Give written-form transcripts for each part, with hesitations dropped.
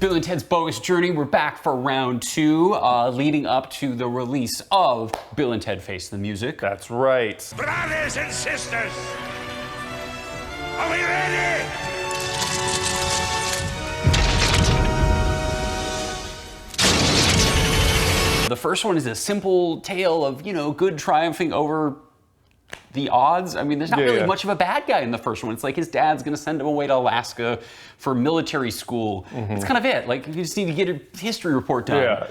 Bill and Ted's Bogus Journey. We're back for round two, leading up to the release of Bill and Ted Face the Music. That's right. Brothers and sisters, are we ready? The first one is a simple tale of, good triumphing over the odds. I mean, there's not really much of a bad guy in the first one. It's like his dad's gonna send him away to Alaska for military school. It's kind of it. Like, you just need to get a history report done.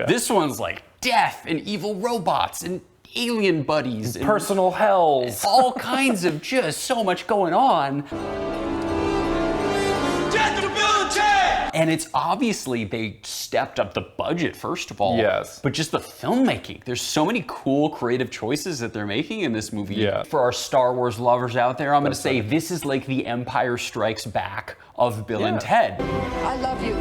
This one's like death and evil robots and alien buddies and Personal hells. all kinds of just so much going on. And it's obviously they stepped up the budget, first of all. Yes. But just the filmmaking. There's so many cool creative choices that they're making in this movie. Yeah. For our Star Wars lovers out there, I'm going to say this is like the Empire Strikes Back of Bill and Ted. I love you.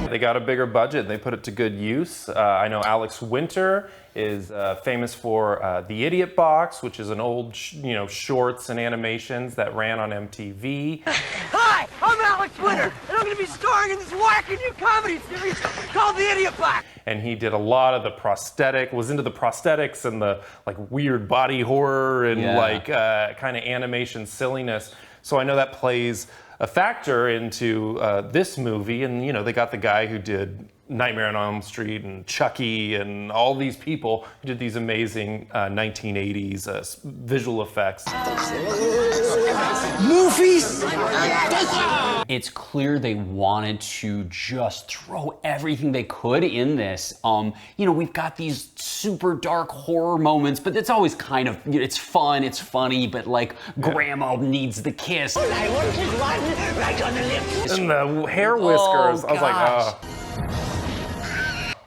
They got a bigger budget. They put it to good use. I know Alex Winter is famous for The Idiot Box, which is an old, shorts and animations that ran on MTV. Hi, I'm Alex Winter, and I'm going to be starring in this wacky new comedy series called The Idiot Box. And he did a lot of the was into the prosthetics and the weird body horror and kind of animation silliness. So I know that plays a factor into this movie, and they got the guy who did Nightmare on Elm Street and Chucky and all these people who did these amazing 1980s visual effects. Movies! It's clear they wanted to just throw everything they could in this. We've got these super dark horror moments, but it's always kind of, it's fun, it's funny, but Grandma needs the kiss. I want to one right on the lips. And the hair whiskers, Oh, I was like, gosh. oh.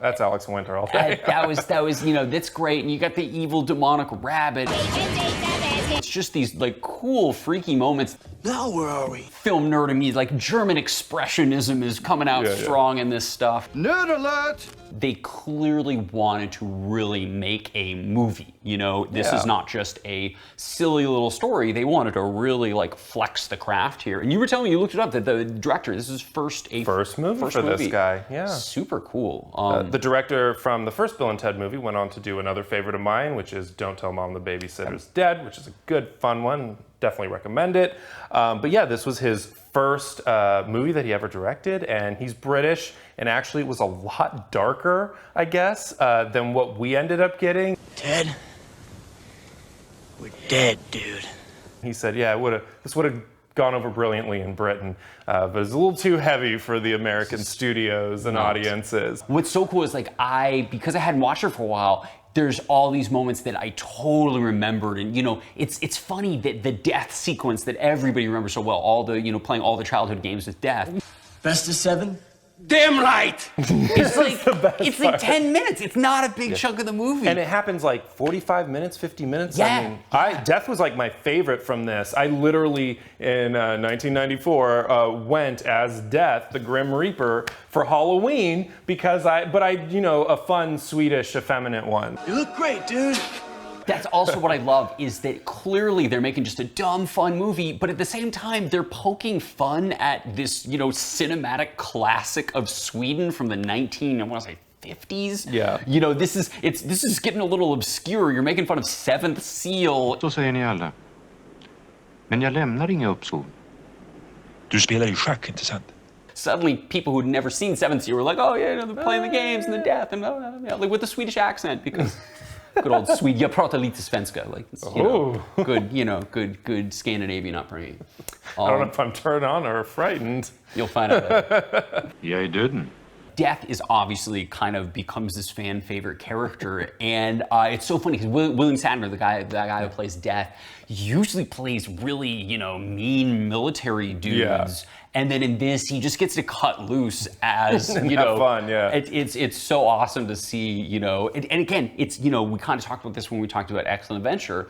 That's Alex Winter all day. that was that's great. And you got the evil demonic rabbit. It's just these cool, freaky moments. Now where are we? Film nerd in me, German expressionism is coming out strong in this stuff. Nerd alert! They clearly wanted to really make a movie. This is not just a silly little story. They wanted to really flex the craft here. And you were telling me, you looked it up, that the director, this is first movie for this guy. Yeah. Super cool. The director from the first Bill and Ted movie went on to do another favorite of mine, which is Don't Tell Mom the Babysitter's Dead, which is a good, fun one. Definitely recommend it. But yeah, this was his first movie that he ever directed, and he's British, and actually it was a lot darker, I guess, than what we ended up getting. Ted, we're dead, dude. He said, yeah, this would have gone over brilliantly in Britain, but it was a little too heavy for the American studios and audiences. What's so cool is because I hadn't watched it for a while, there's all these moments that I totally remembered, and it's funny that the death sequence that everybody remembers so well, all the playing all the childhood games with death. Best of 7? Damn right! It's like 10 minutes. It's not a big chunk of the movie. And it happens 45 minutes, 50 minutes. Yeah. I mean, Death was my favorite from this. I literally, in 1994, went as Death, the Grim Reaper, for Halloween because a fun, Swedish, effeminate one. You look great, dude. That's also what I love, is that clearly they're making just a dumb, fun movie, but at the same time, they're poking fun at this, cinematic classic of Sweden from the 50s. Yeah. This is getting a little obscure. You're making fun of Seventh Seal. Så säger ni alla. Men jag lämnar inga uppsov. Du spelar ju schack, inte sant? Suddenly, people who'd never seen Seventh Seal were like, oh yeah, they're playing the games and the death, and with the Swedish accent, because good old Swede. Jag pratar lite svenska, good Scandinavian upbringing. I don't know if I'm turned on or frightened. You'll find out later. Jag är döden. Death is obviously kind of becomes this fan favorite character, and it's so funny because William Shatner, the guy who plays Death, usually plays really mean military dudes. Yeah. And then in this, he just gets to cut loose as fun, yeah. It's so awesome to see, and again, it's we kind of talked about this when we talked about Excellent Adventure.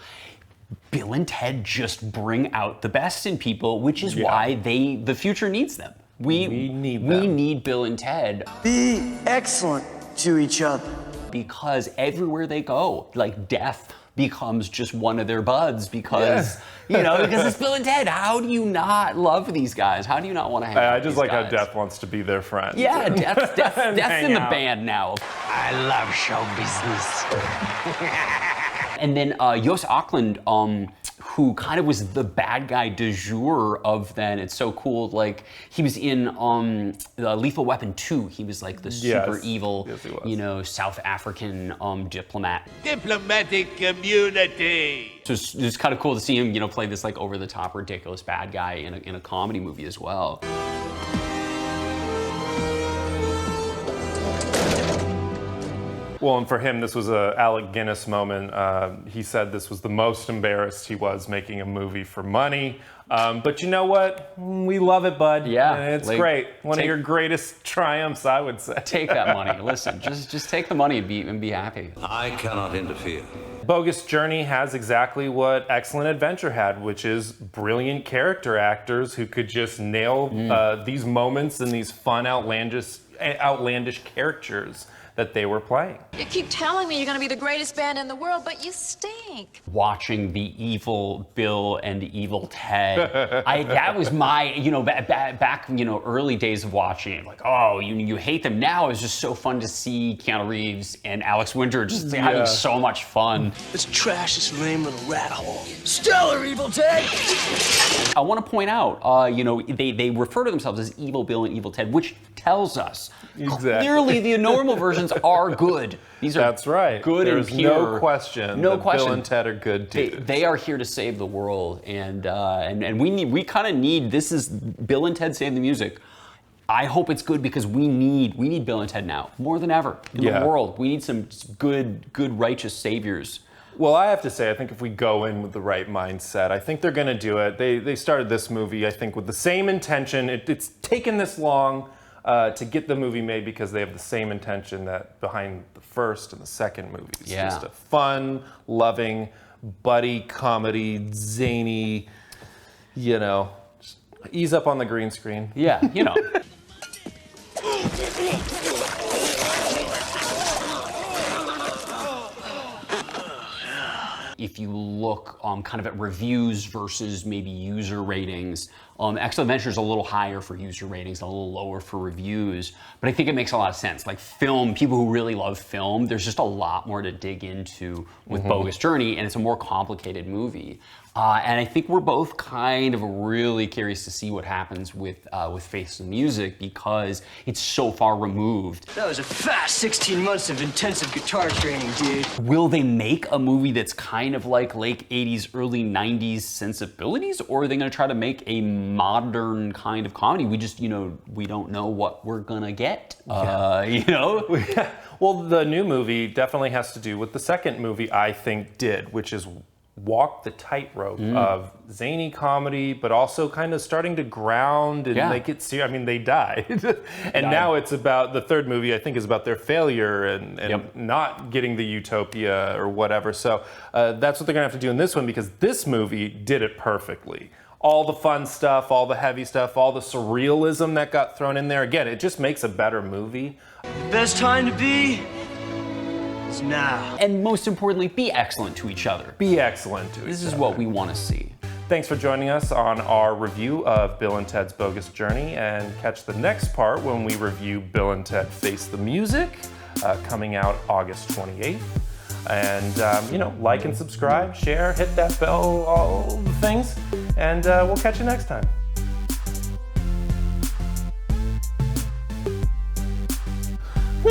Bill and Ted just bring out the best in people, which is why the future needs them. We need Bill and Ted. Be excellent to each other. Because everywhere they go, death becomes just one of their buds because, because it's Bill and Ted. How do you not love these guys? How do you not want to hang out I with just these like guys? how Death wants to be their friend. Yeah, Death's in the out. band now. I love show business. And then Jos Auckland, who kind of was the bad guy du jour of then. It's so cool. Like, he was in Lethal Weapon 2. He was like the super evil, South African diplomat. Diplomatic community. So it's kind of cool to see him, play this like over-the-top, ridiculous bad guy in a comedy movie as well. Well, and for him, this was a Alec Guinness moment. He said this was the most embarrassed he was making a movie for money. But you know what? We love it, bud. Yeah. It's great. One of your greatest triumphs, I would say. Take that money. Listen, just take the money and be happy. I cannot interfere. Bogus Journey has exactly what Excellent Adventure had, which is brilliant character actors who could just nail these moments and these fun, outlandish characters that they were playing. You keep telling me you're going to be the greatest band in the world, but you stink. Watching the evil Bill and evil Ted, that was my, back, early days of watching it. Like, oh, you hate them now. It's just so fun to see Keanu Reeves and Alex Winter just having so much fun. Let's trash this lame little rat hole. Stellar, evil Ted! I want to point out, they refer to themselves as Evil Bill and Evil Ted, which tells us clearly the normal versions are good. These are good and pure. There's no question. Bill and Ted are good dudes. They are here to save the world, and we kind of need. This is Bill and Ted Save the Music. I hope it's good because we need Bill and Ted now more than ever in the world. We need some good righteous saviors. Well, I have to say, I think if we go in with the right mindset, I think they're going to do it. They started this movie, I think, with the same intention. It's taken this long to get the movie made because they have the same intention that behind the first and the second movies. Yeah. Just a fun, loving, buddy comedy, zany, just ease up on the green screen. Yeah, If you look kind of at reviews versus maybe user ratings, Excellent Adventure is a little higher for user ratings, a little lower for reviews, but I think it makes a lot of sense. Like film, people who really love film, there's just a lot more to dig into with Bogus Journey, and it's a more complicated movie. And I think we're both kind of really curious to see what happens with Face the Music because it's so far removed. That was a fast 16 months of intensive guitar training, dude. Will they make a movie that's kind of like late 80s, early 90s sensibilities, or are they going to try to make a modern kind of comedy? We just, we don't know what we're going to get, Well, the new movie definitely has to do with the second movie I think did, which is walk the tightrope of zany comedy, but also kind of starting to ground and make it serious. I mean, they died. Now it's about, the third movie I think is about their failure and not getting the utopia or whatever. So that's what they're gonna have to do in this one because this movie did it perfectly. All the fun stuff, all the heavy stuff, all the surrealism that got thrown in there. Again, it just makes a better movie. The best time to be is now. And most importantly, be excellent to each other. Be excellent to each other. This is what we want to see. Thanks for joining us on our review of Bill and Ted's Bogus Journey, and catch the next part when we review Bill and Ted Face the Music, coming out August 28th. And, like and subscribe, share, hit that bell, all the things, and we'll catch you next time. Do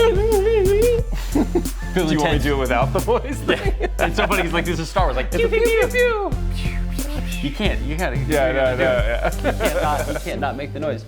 you want me to do it without the voice? And so funny, he's like, this is Star Wars, like, pew, pew, pew, pew. You gotta. Yeah. You can't not make the noise.